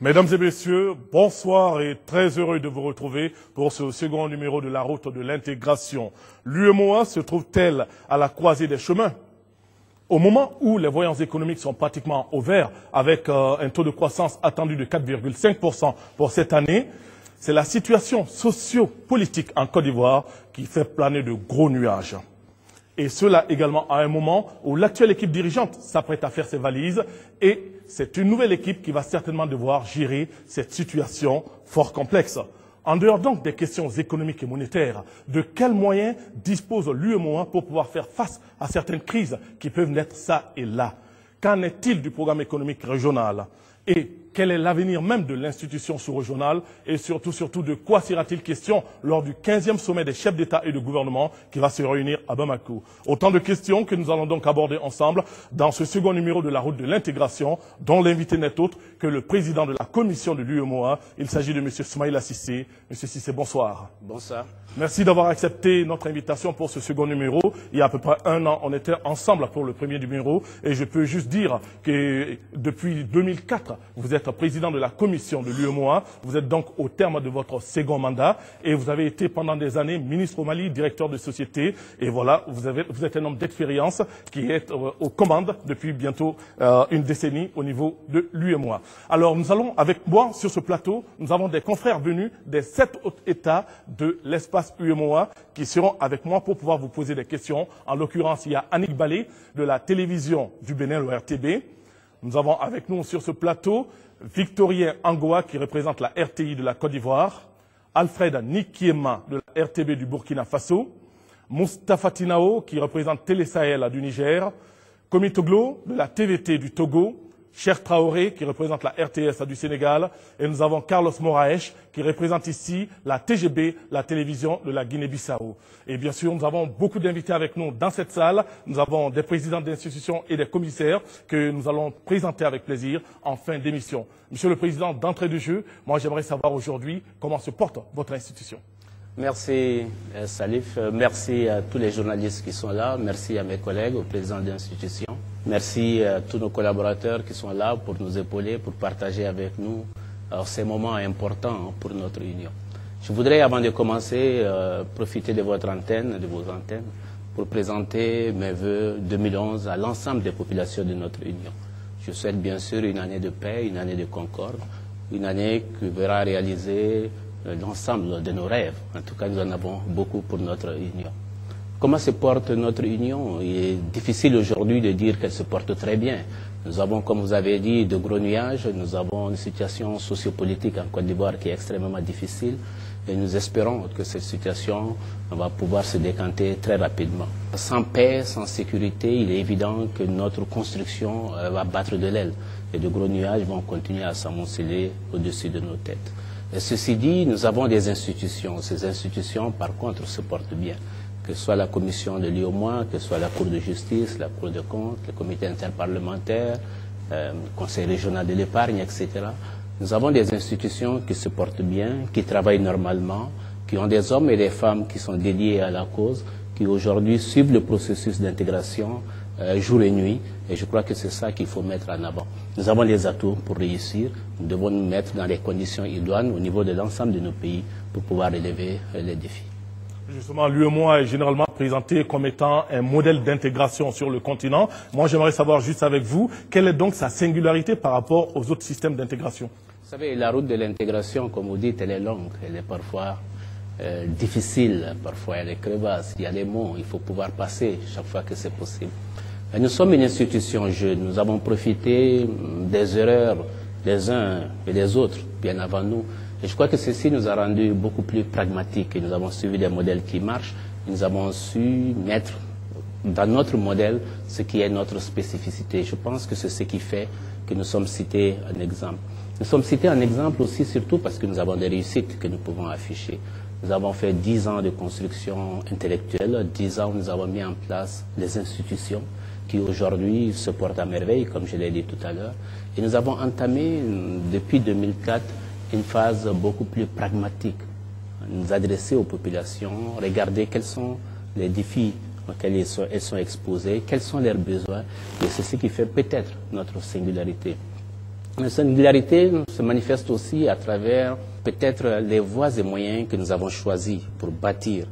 Mesdames et messieurs, bonsoir et très heureux de vous retrouver pour ce second numéro de la route de l'intégration. L'UEMOA se trouve-t-elle à la croisée des chemins? Au moment où les voyants économiques sont pratiquement au vert, avec un taux de croissance attendu de 4,5% pour cette année, c'est la situation socio-politique en Côte d'Ivoire qui fait planer de gros nuages. Et cela également à un moment où l'actuelle équipe dirigeante s'apprête à faire ses valises et c'est une nouvelle équipe qui va certainement devoir gérer cette situation fort complexe. En dehors donc des questions économiques et monétaires, de quels moyens dispose l'UEMOA pour pouvoir faire face à certaines crises qui peuvent naître ça et là? Qu'en est-il du programme économique régional? Et quel est l'avenir même de l'institution sous-régionale et surtout de quoi sera-t-il question lors du 15e sommet des chefs d'État et de gouvernement qui va se réunir à Bamako? Autant de questions que nous allons donc aborder ensemble dans ce second numéro de la route de l'intégration dont l'invité n'est autre que le président de la commission de l'UEMOA. Il s'agit de M. Soumaïla Cissé. M. Cissé, bonsoir. Bonsoir. Merci d'avoir accepté notre invitation pour ce second numéro. Il y a à peu près un an, on était ensemble pour le premier numéro et je peux juste dire que depuis 2004, vous êtes président de la commission de l'UEMOA. Vous êtes donc au terme de votre second mandat et vous avez été pendant des années ministre au Mali, directeur de société. Et voilà, vous êtes un homme d'expérience qui est aux commandes depuis bientôt une décennie au niveau de l'UEMOA. Alors nous allons avec moi sur ce plateau, nous avons des confrères venus des 7 autres États de l'espace UEMOA qui seront avec moi pour pouvoir vous poser des questions. En l'occurrence, il y a Annick Balé de la télévision du Bénin, le RTB. Nous avons avec nous sur ce plateau Victorien Angoa qui représente la RTI de la Côte d'Ivoire, Alfred Nikiema de la RTB du Burkina Faso, Moustapha Tinao qui représente Télé Sahel du Niger, Komi Toglo de la TVT du Togo, Cheikh Traoré qui représente la RTS du Sénégal et nous avons Carlos Moraes qui représente ici la TGB, la télévision de la Guinée-Bissau. Et bien sûr, nous avons beaucoup d'invités avec nous dans cette salle. Nous avons des présidents d'institutions et des commissaires que nous allons présenter avec plaisir en fin d'émission. Monsieur le Président, d'entrée de jeu, moi j'aimerais savoir aujourd'hui comment se porte votre institution. Merci Salif, merci à tous les journalistes qui sont là, merci à mes collègues, aux présidents d'institutions. Merci à tous nos collaborateurs qui sont là pour nous épauler, pour partager avec nous ces moments importants pour notre union. Je voudrais, avant de commencer, profiter de votre antenne, de vos antennes, pour présenter mes vœux 2011 à l'ensemble des populations de notre union. Je souhaite bien sûr une année de paix, une année de concorde, une année qui verra réaliser l'ensemble de nos rêves. En tout cas, nous en avons beaucoup pour notre union. Comment se porte notre union? Il est difficile aujourd'hui de dire qu'elle se porte très bien. Nous avons, comme vous avez dit, de gros nuages. Nous avons une situation sociopolitique en Côte d'Ivoire qui est extrêmement difficile. Et nous espérons que cette situation va pouvoir se décanter très rapidement. Sans paix, sans sécurité, il est évident que notre construction va battre de l'aile. Et de gros nuages vont continuer à s'amonceler au-dessus de nos têtes. Et ceci dit, nous avons des institutions. Ces institutions, par contre, se portent bien. Que ce soit la commission de l'UEMOA, que ce soit la Cour de justice, la Cour de comptes, le comité interparlementaire, le Conseil régional de l'épargne, etc. Nous avons des institutions qui se portent bien, qui travaillent normalement, qui ont des hommes et des femmes qui sont dédiés à la cause, qui aujourd'hui suivent le processus d'intégration jour et nuit. Et je crois que c'est ça qu'il faut mettre en avant. Nous avons les atouts pour réussir. Nous devons nous mettre dans les conditions idoines au niveau de l'ensemble de nos pays pour pouvoir relever les défis. Justement, l'UEMOA est généralement présenté comme étant un modèle d'intégration sur le continent. Moi, j'aimerais savoir juste avec vous, quelle est donc sa singularité par rapport aux autres systèmes d'intégration? Vous savez, la route de l'intégration, comme vous dites, elle est longue, elle est parfois difficile, parfois elle est crevasse, il y a des mots, il faut pouvoir passer chaque fois que c'est possible. Mais nous sommes une institution jeune, nous avons profité des erreurs des uns et des autres, bien avant nous. Et je crois que ceci nous a rendu beaucoup plus pragmatiques et nous avons suivi des modèles qui marchent. Nous avons su mettre dans notre modèle ce qui est notre spécificité. Je pense que c'est ce qui fait que nous sommes cités en exemple. Nous sommes cités en exemple aussi surtout parce que nous avons des réussites que nous pouvons afficher. Nous avons fait 10 ans de construction intellectuelle, 10 ans où nous avons mis en place les institutions qui aujourd'hui se portent à merveille, comme je l'ai dit tout à l'heure. Et nous avons entamé depuis 2004 une phase beaucoup plus pragmatique, nous adresser aux populations, regarder quels sont les défis auxquels elles sont exposées, quels sont leurs besoins, et c'est ce qui fait peut-être notre singularité. La singularité se manifeste aussi à travers peut-être les voies et moyens que nous avons choisis pour bâtir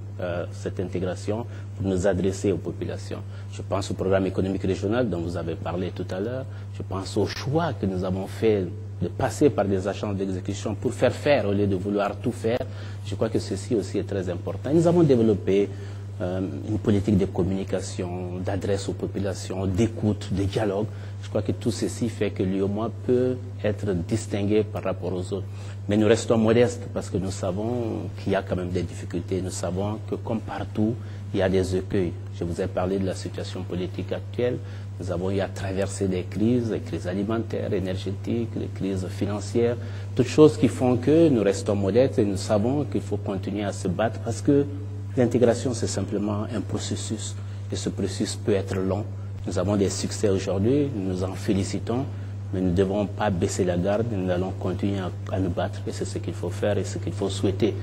cette intégration, pour nous adresser aux populations. Je pense au programme économique régional dont vous avez parlé tout à l'heure. Je pense au choix que nous avons fait de passer par des agences d'exécution pour faire au lieu de vouloir tout faire. Je crois que ceci aussi est très important. Nous avons développé une politique de communication, d'adresse aux populations, d'écoute, de dialogue. Je crois que tout ceci fait que l'UEMOA peut être distingué par rapport aux autres. Mais nous restons modestes parce que nous savons qu'il y a quand même des difficultés. Nous savons que comme partout, il y a des écueils. Je vous ai parlé de la situation politique actuelle. Nous avons eu à traverser des crises alimentaires, énergétiques, des crises financières, toutes choses qui font que nous restons modestes et nous savons qu'il faut continuer à se battre parce que l'intégration, c'est simplement un processus et ce processus peut être long. Nous avons des succès aujourd'hui, nous nous en félicitons, mais nous ne devons pas baisser la garde, nous allons continuer à nous battre et c'est ce qu'il faut faire et ce qu'il faut souhaiter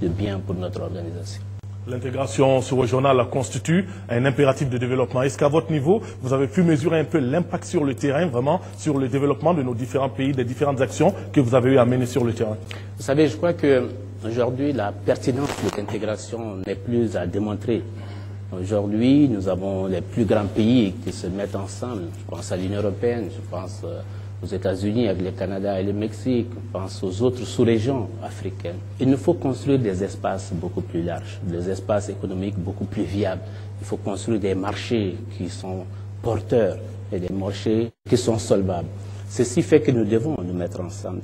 de bien pour notre organisation. L'intégration sous-régionale constitue un impératif de développement. Est-ce qu'à votre niveau, vous avez pu mesurer un peu l'impact sur le terrain, vraiment, sur le développement de nos différents pays, des différentes actions que vous avez eu à mener sur le terrain? Vous savez, je crois qu'aujourd'hui, la pertinence de l'intégration n'est plus à démontrer. Aujourd'hui, nous avons les plus grands pays qui se mettent ensemble. Je pense à l'Union européenne, je pense aux États-Unis avec le Canada et le Mexique, je pense aux autres sous-régions africaines. Il nous faut construire des espaces beaucoup plus larges, des espaces économiques beaucoup plus viables. Il faut construire des marchés qui sont porteurs et des marchés qui sont solvables. Ceci fait que nous devons nous mettre ensemble.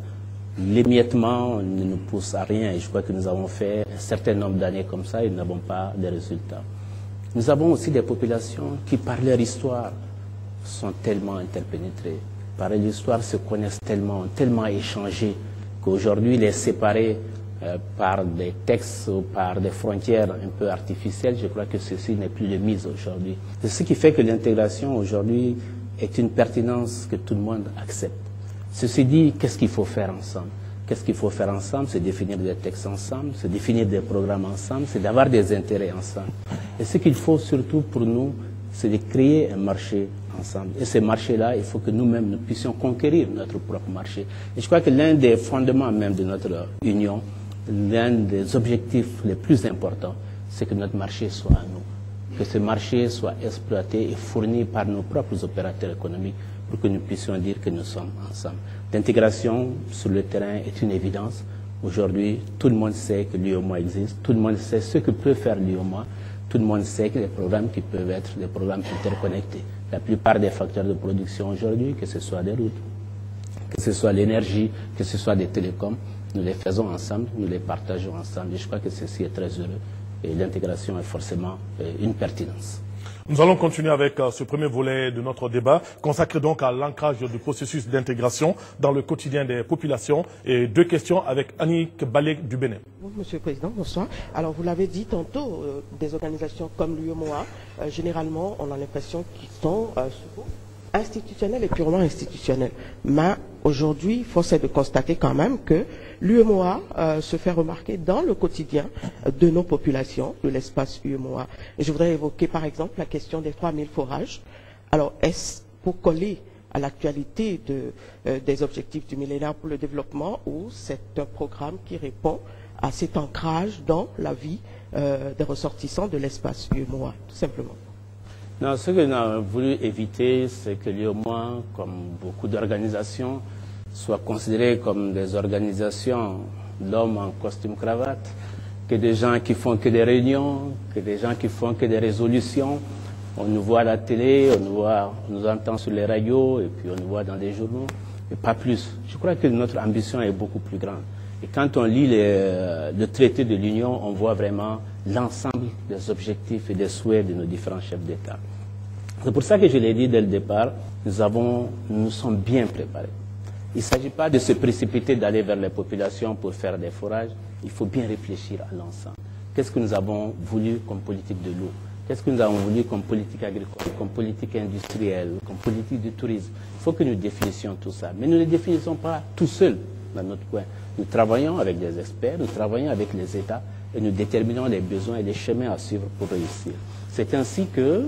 L'émiettement ne nous pousse à rien et je crois que nous avons fait un certain nombre d'années comme ça et nous n'avons pas de résultats. Nous avons aussi des populations qui, par leur histoire, sont tellement interpénétrées. Par leur histoire, se connaissent tellement échangées qu'aujourd'hui, les séparer par des textes ou par des frontières un peu artificielles, je crois que ceci n'est plus de mise aujourd'hui. C'est ce qui fait que l'intégration aujourd'hui est une pertinence que tout le monde accepte. Ceci dit, qu'est-ce qu'il faut faire ensemble? Qu'est-ce qu'il faut faire ensemble? C'est définir des textes ensemble, c'est définir des programmes ensemble, c'est d'avoir des intérêts ensemble. Et ce qu'il faut surtout pour nous, c'est de créer un marché ensemble. Et ces marchés-là, il faut que nous-mêmes, nous puissions conquérir notre propre marché. Et je crois que l'un des fondements même de notre union, l'un des objectifs les plus importants, c'est que notre marché soit à nous. Que ce marché soit exploité et fourni par nos propres opérateurs économiques pour que nous puissions dire que nous sommes ensemble. L'intégration sur le terrain est une évidence. Aujourd'hui, tout le monde sait que l'UEMOA existe, tout le monde sait ce que peut faire l'UEMOA, tout le monde sait que les programmes qui peuvent être des programmes interconnectés. La plupart des facteurs de production aujourd'hui, que ce soit des routes, que ce soit l'énergie, que ce soit des télécoms, nous les faisons ensemble, nous les partageons ensemble. Et je crois que ceci est très heureux. Et l'intégration est forcément une pertinence. Nous allons continuer avec ce premier volet de notre débat, consacré donc à l'ancrage du processus d'intégration dans le quotidien des populations. Et deux questions avec Annick Balek du Bénin. Monsieur le Président, bonsoir. Alors, vous l'avez dit tantôt, des organisations comme l'UEMOA, généralement, on a l'impression qu'ils sont institutionnels et purement institutionnels. Mais aujourd'hui, force est de constater quand même que l'UEMOA se fait remarquer dans le quotidien de nos populations, de l'espace UEMOA. Et je voudrais évoquer par exemple la question des 3000 forages. Alors, est-ce pour coller à l'actualité des objectifs du millénaire pour le développement ou c'est un programme qui répond à cet ancrage dans la vie des ressortissants de l'espace UEMOA, tout simplement? Non, ce que nous avons voulu éviter, c'est que l'UEMOA, comme beaucoup d'organisations, soit considéré comme des organisations d'hommes en costume-cravate, que des gens qui font que des réunions, que des gens qui font que des résolutions. On nous voit à la télé, on nous entend sur les radios, et puis on nous voit dans des journaux, mais pas plus. Je crois que notre ambition est beaucoup plus grande. Et quand on lit le traité de l'Union, on voit vraiment l'ensemble des objectifs et des souhaits de nos différents chefs d'État. C'est pour ça que je l'ai dit dès le départ, nous sommes bien préparés. Il ne s'agit pas de se précipiter d'aller vers les populations pour faire des forages. Il faut bien réfléchir à l'ensemble. Qu'est-ce que nous avons voulu comme politique de l'eau? Qu'est-ce que nous avons voulu comme politique agricole, comme politique industrielle, comme politique du tourisme? Il faut que nous définissions tout ça. Mais nous ne le définissons pas tout seuls dans notre coin. Nous travaillons avec des experts, nous travaillons avec les États et nous déterminons les besoins et les chemins à suivre pour réussir. C'est ainsi que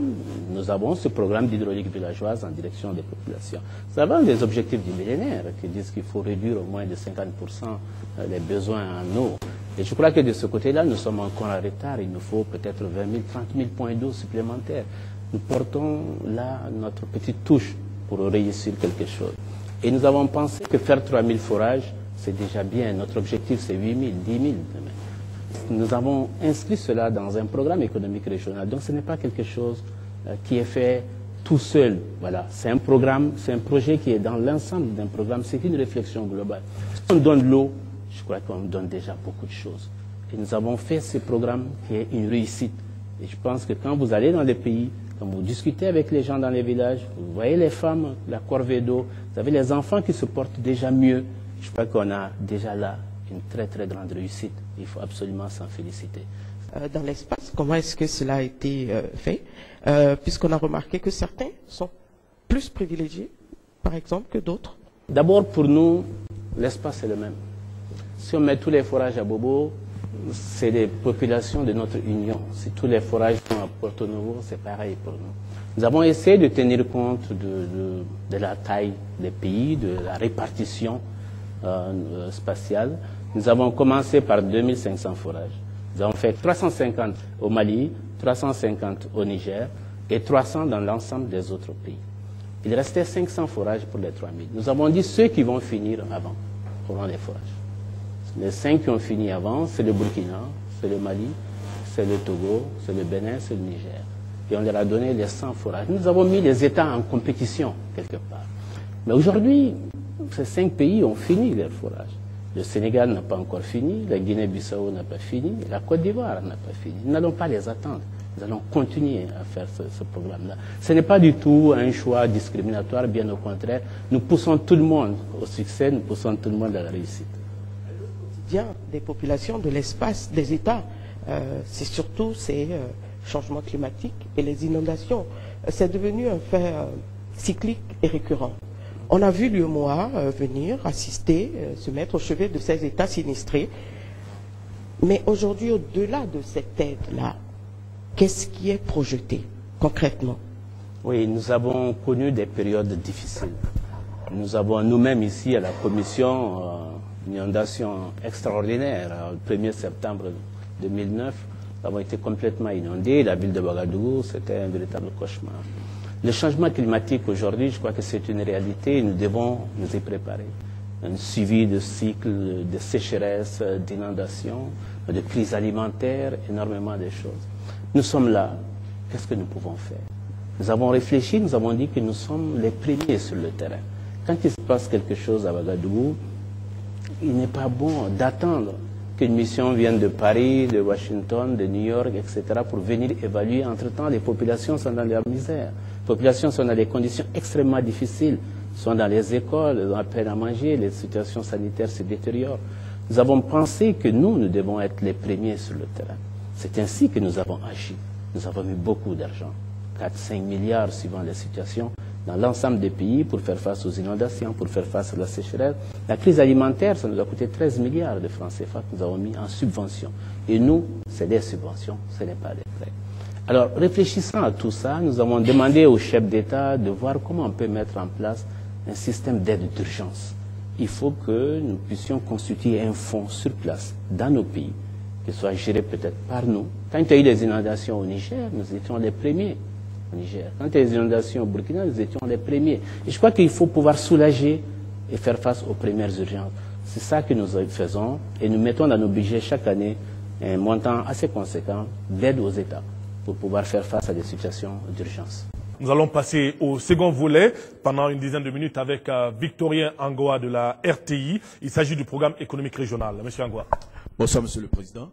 nous avons ce programme d'hydraulique villageoise en direction des populations. Nous avons des objectifs du millénaire qui disent qu'il faut réduire au moins de 50% les besoins en eau. Et je crois que de ce côté-là, nous sommes encore en retard. Il nous faut peut-être 20 000, 30 000 points d'eau supplémentaires. Nous portons là notre petite touche pour réussir quelque chose. Et nous avons pensé que faire 3 000 forages, c'est déjà bien. Notre objectif, c'est 8 000, 10 000. Nous avons inscrit cela dans un programme économique régional. Donc ce n'est pas quelque chose qui est fait tout seul. Voilà. C'est un programme, c'est un projet qui est dans l'ensemble d'un programme. C'est une réflexion globale. Si on donne l'eau, je crois qu'on donne déjà beaucoup de choses. Et nous avons fait ce programme qui est une réussite. Et je pense que quand vous allez dans les pays, quand vous discutez avec les gens dans les villages, vous voyez les femmes, la corvée d'eau, vous avez les enfants qui se portent déjà mieux. Je crois qu'on a déjà là une très très grande réussite. Il faut absolument s'en féliciter. Dans l'espace, comment est-ce que cela a été fait? Puisqu'on a remarqué que certains sont plus privilégiés, par exemple, que d'autres. D'abord, pour nous, l'espace est le même. Si on met tous les forages à Bobo, c'est les populations de notre union. Si tous les forages sont à Porto Novo, c'est pareil pour nous. Nous avons essayé de tenir compte de la taille des pays, de la répartition spatiale. Nous avons commencé par 2500 forages. Nous avons fait 350 au Mali, 350 au Niger et 300 dans l'ensemble des autres pays. Il restait 500 forages pour les 3000. Nous avons dit ceux qui vont finir avant auront les forages. Les 5 qui ont fini avant, c'est le Burkina, c'est le Mali, c'est le Togo, c'est le Bénin, c'est le Niger. Et on leur a donné les 100 forages. Nous avons mis les États en compétition quelque part. Mais aujourd'hui, ces 5 pays ont fini leurs forages. Le Sénégal n'a pas encore fini, la Guinée-Bissau n'a pas fini, la Côte d'Ivoire n'a pas fini. Nous n'allons pas les attendre. Nous allons continuer à faire ce programme-là. Ce n'est pas du tout un choix discriminatoire, bien au contraire. Nous poussons tout le monde au succès, nous poussons tout le monde à la réussite. Le quotidien des populations, de l'espace, des États, c'est surtout ces changements climatiques et les inondations. C'est devenu un fait cyclique et récurrent. On a vu l'UEMOA venir, assister, se mettre au chevet de ces États sinistrés. Mais aujourd'hui, au-delà de cette aide-là, qu'est-ce qui est projeté concrètement? Oui, nous avons connu des périodes difficiles. Nous avons nous-mêmes ici à la commission une inondation extraordinaire. Le 1er septembre 2009, nous avons été complètement inondés. La ville de Ouagadougou, c'était un véritable cauchemar. Le changement climatique aujourd'hui, je crois que c'est une réalité et nous devons nous y préparer. Un suivi de cycles de sécheresse, d'inondations, de crise alimentaire, énormément de choses. Nous sommes là. Qu'est-ce que nous pouvons faire? Nous avons réfléchi, nous avons dit que nous sommes les premiers sur le terrain. Quand il se passe quelque chose à Ouagadougou, il n'est pas bon d'attendre qu'une mission vienne de Paris, de Washington, de New York, etc. pour venir évaluer. Entre-temps, les populations sont dans la misère. Les populations sont dans des conditions extrêmement difficiles, sont dans les écoles, elles ont à peine à manger, les situations sanitaires se détériorent. Nous avons pensé que nous devons être les premiers sur le terrain. C'est ainsi que nous avons agi. Nous avons mis beaucoup d'argent, 4-5 milliards suivant les situations, dans l'ensemble des pays pour faire face aux inondations, pour faire face à la sécheresse. La crise alimentaire, ça nous a coûté 13 milliards de francs CFA que nous avons mis en subventions. Et nous, c'est des subventions, ce n'est pas des prêts. Alors, réfléchissant à tout ça, nous avons demandé au chef d'État de voir comment on peut mettre en place un système d'aide d'urgence. Il faut que nous puissions constituer un fonds sur place dans nos pays, qui soit géré peut-être par nous. Quand il y a eu les inondations au Niger, nous étions les premiers au Niger. Quand il y a eu les inondations au Burkina, nous étions les premiers. Et je crois qu'il faut pouvoir soulager et faire face aux premières urgences. C'est ça que nous faisons et nous mettons dans nos budgets chaque année un montant assez conséquent d'aide aux États pour pouvoir faire face à des situations d'urgence. Nous allons passer au second volet pendant une dizaine de minutes avec Victorien Angoa de la RTI. Il s'agit du programme économique régional. Monsieur Angoa. Bonsoir, Monsieur le Président.